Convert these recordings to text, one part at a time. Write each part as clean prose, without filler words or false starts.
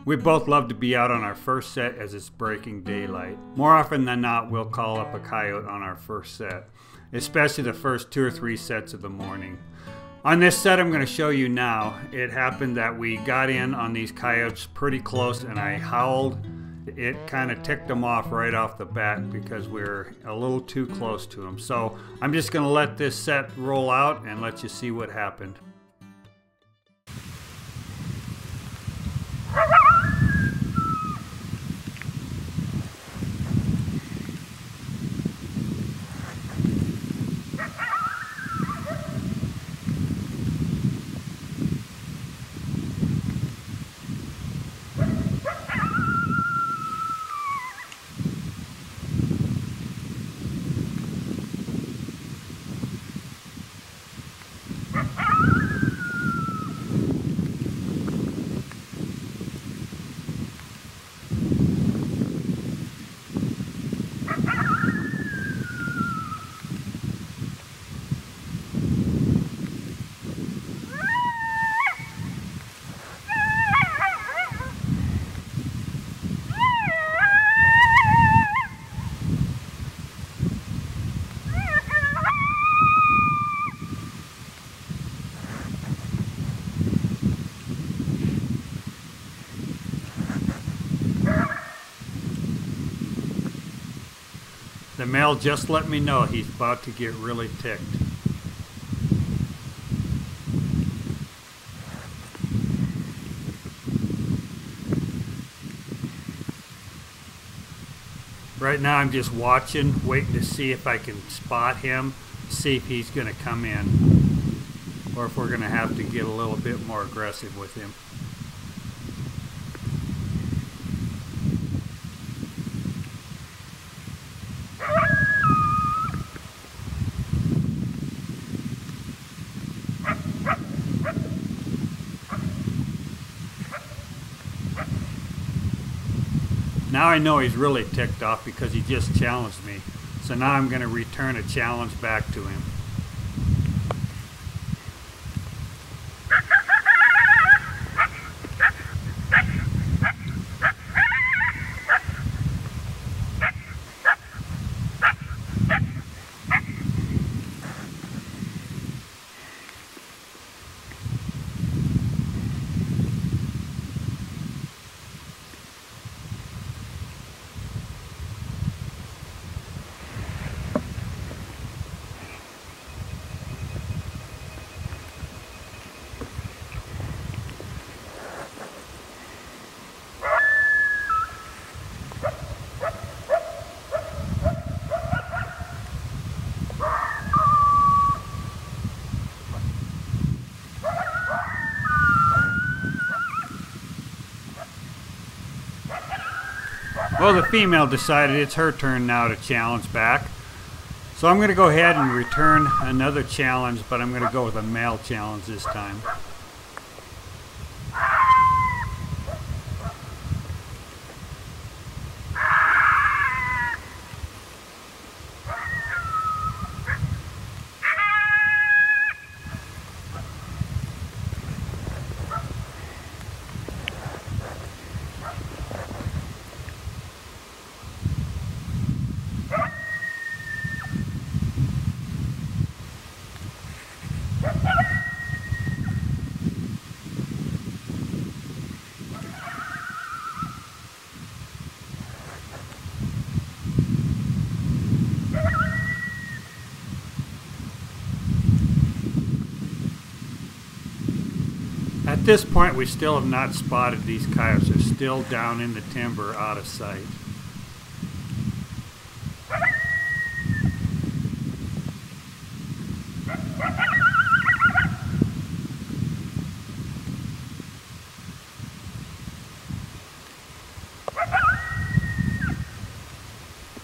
We both love to be out on our first set as it's breaking daylight. More often than not, we'll call up a coyote on our first set, especially the first 2 or 3 sets of the morning. On this set I'm going to show you now, it happened that we got in on these coyotes pretty close and I howled. It kind of ticked them off right off the bat because we're a little too close to them. So I'm just going to let this set roll out and let you see what happened. The male just let me know he's about to get really ticked. Right now I'm just watching, waiting to see if I can spot him, see if he's going to come in, or if we're going to have to get a little bit more aggressive with him. Now I know he's really ticked off because he just challenged me. So now I'm going to return a challenge back to him. Well, the female decided it's her turn now to challenge back. So I'm going to go ahead and return another challenge, but I'm going to go with a male challenge this time. At this point, we still have not spotted these coyotes. They're still down in the timber, out of sight.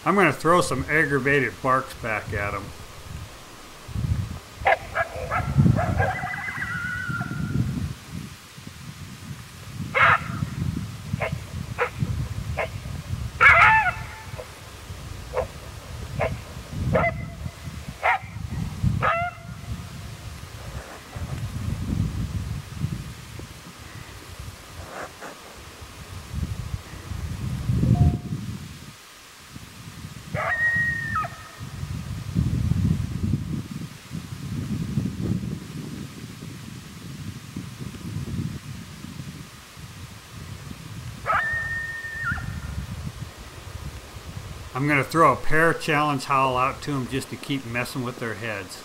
I'm going to throw some aggravated barks back at them. I'm going to throw a pair challenge howl out to them just to keep messing with their heads.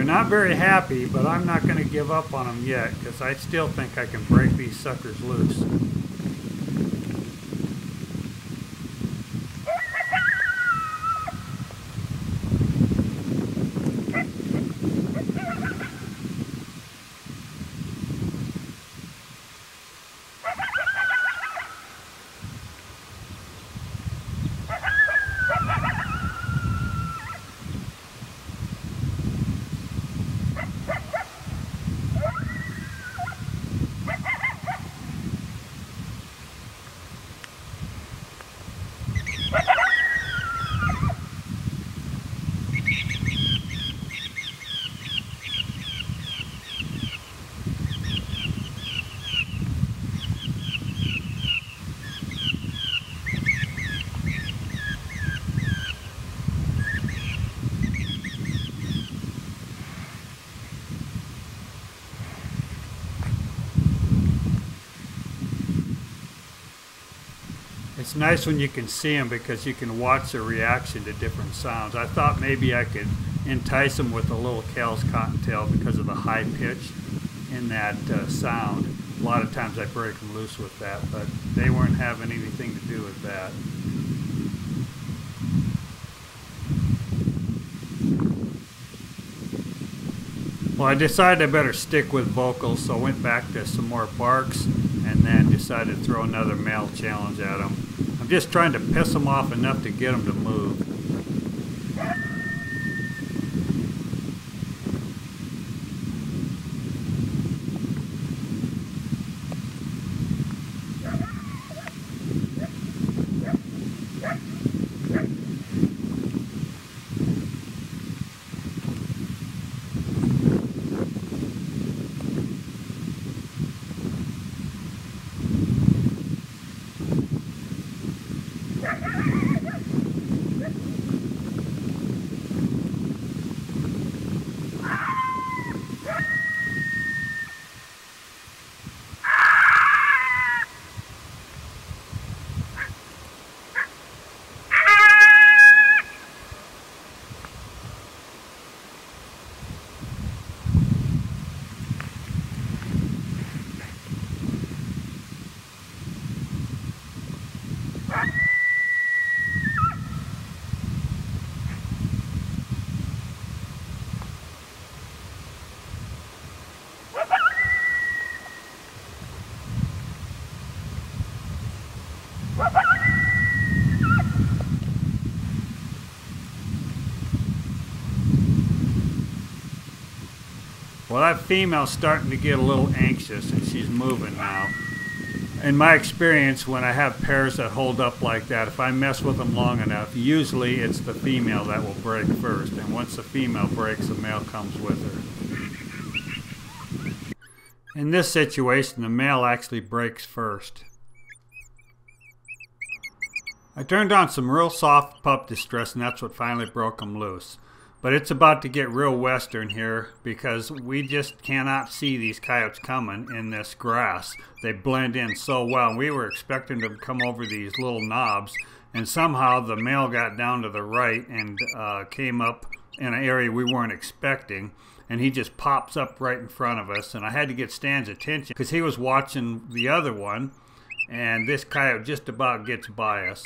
Not very happy, but I'm not going to give up on them yet because I still think I can break these suckers loose. It's nice when you can see them because you can watch their reaction to different sounds. I thought maybe I could entice them with a little Cal's cottontail because of the high pitch in that sound. A lot of times I break them loose with that, but they weren't having anything to do with that. Well, I decided I better stick with vocals, so I went back to some more barks and then decided to throw another male challenge at them. I'm just trying to piss them off enough to get them to move. Well, that female's starting to get a little anxious and she's moving now. In my experience, when I have pairs that hold up like that, if I mess with them long enough, usually it's the female that will break first. And once the female breaks, the male comes with her. In this situation, the male actually breaks first. I turned on some real soft pup distress, and that's what finally broke them loose. But it's about to get real western here because we just cannot see these coyotes coming in this grass. They blend in so well. We were expecting them to come over these little knobs and somehow the male got down to the right and came up in an area we weren't expecting, and he just pops up right in front of us. And I had to get Stan's attention because he was watching the other one, and this coyote just about gets by us.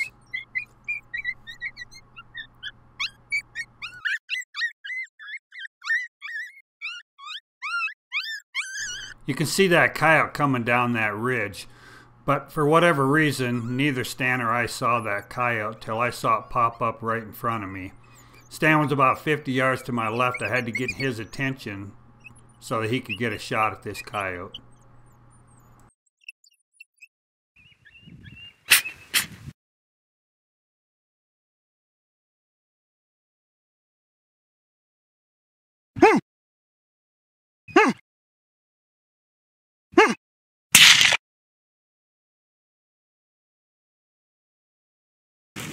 You can see that coyote coming down that ridge, but for whatever reason, neither Stan or I saw that coyote till I saw it pop up right in front of me. Stan was about 50 yards to my left. I had to get his attention so that he could get a shot at this coyote.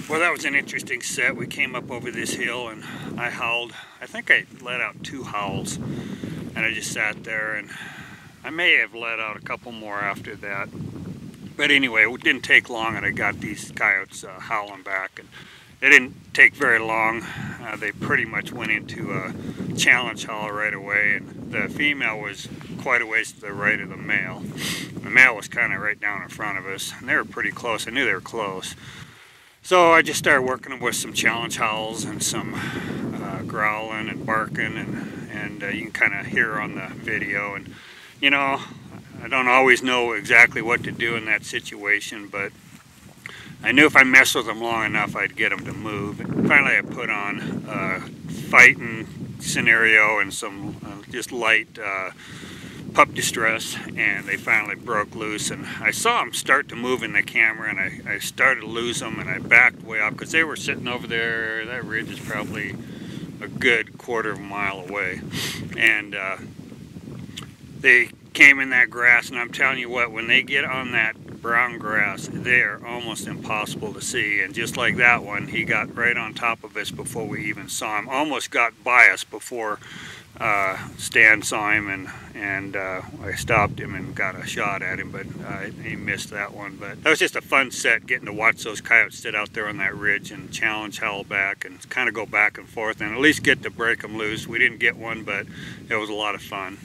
Well, that was an interesting set. We came up over this hill and I howled. I think I let out 2 howls, and I just sat there, and I may have let out a couple more after that. But anyway, it didn't take long and I got these coyotes howling back, and it didn't take very long. They pretty much went into a challenge howl right away, and the female was quite a ways to the right of the male. The male was kind of right down in front of us, and they were pretty close. I knew they were close. So I just started working with some challenge howls and some growling and barking, and you can kind of hear on the video. And you know, I don't always know exactly what to do in that situation, but I knew if I messed with them long enough, I'd get them to move. And finally, I put on a fighting scenario and some just light pup distress, and they finally broke loose, and I saw them start to move in the camera, and I started to lose them, and I backed way up because they were sitting over there. That ridge is probably a good quarter of a mile away, and they came in that grass, and I'm telling you what, when they get on that brown grass, they are almost impossible to see. And just like that one, he got right on top of us before we even saw him. Almost got by us before Stan saw him, and I stopped him and got a shot at him, but he missed that one. But that was just a fun set, getting to watch those coyotes sit out there on that ridge and challenge howl back and kind of go back and forth and at least get to break them loose. We didn't get one, but it was a lot of fun.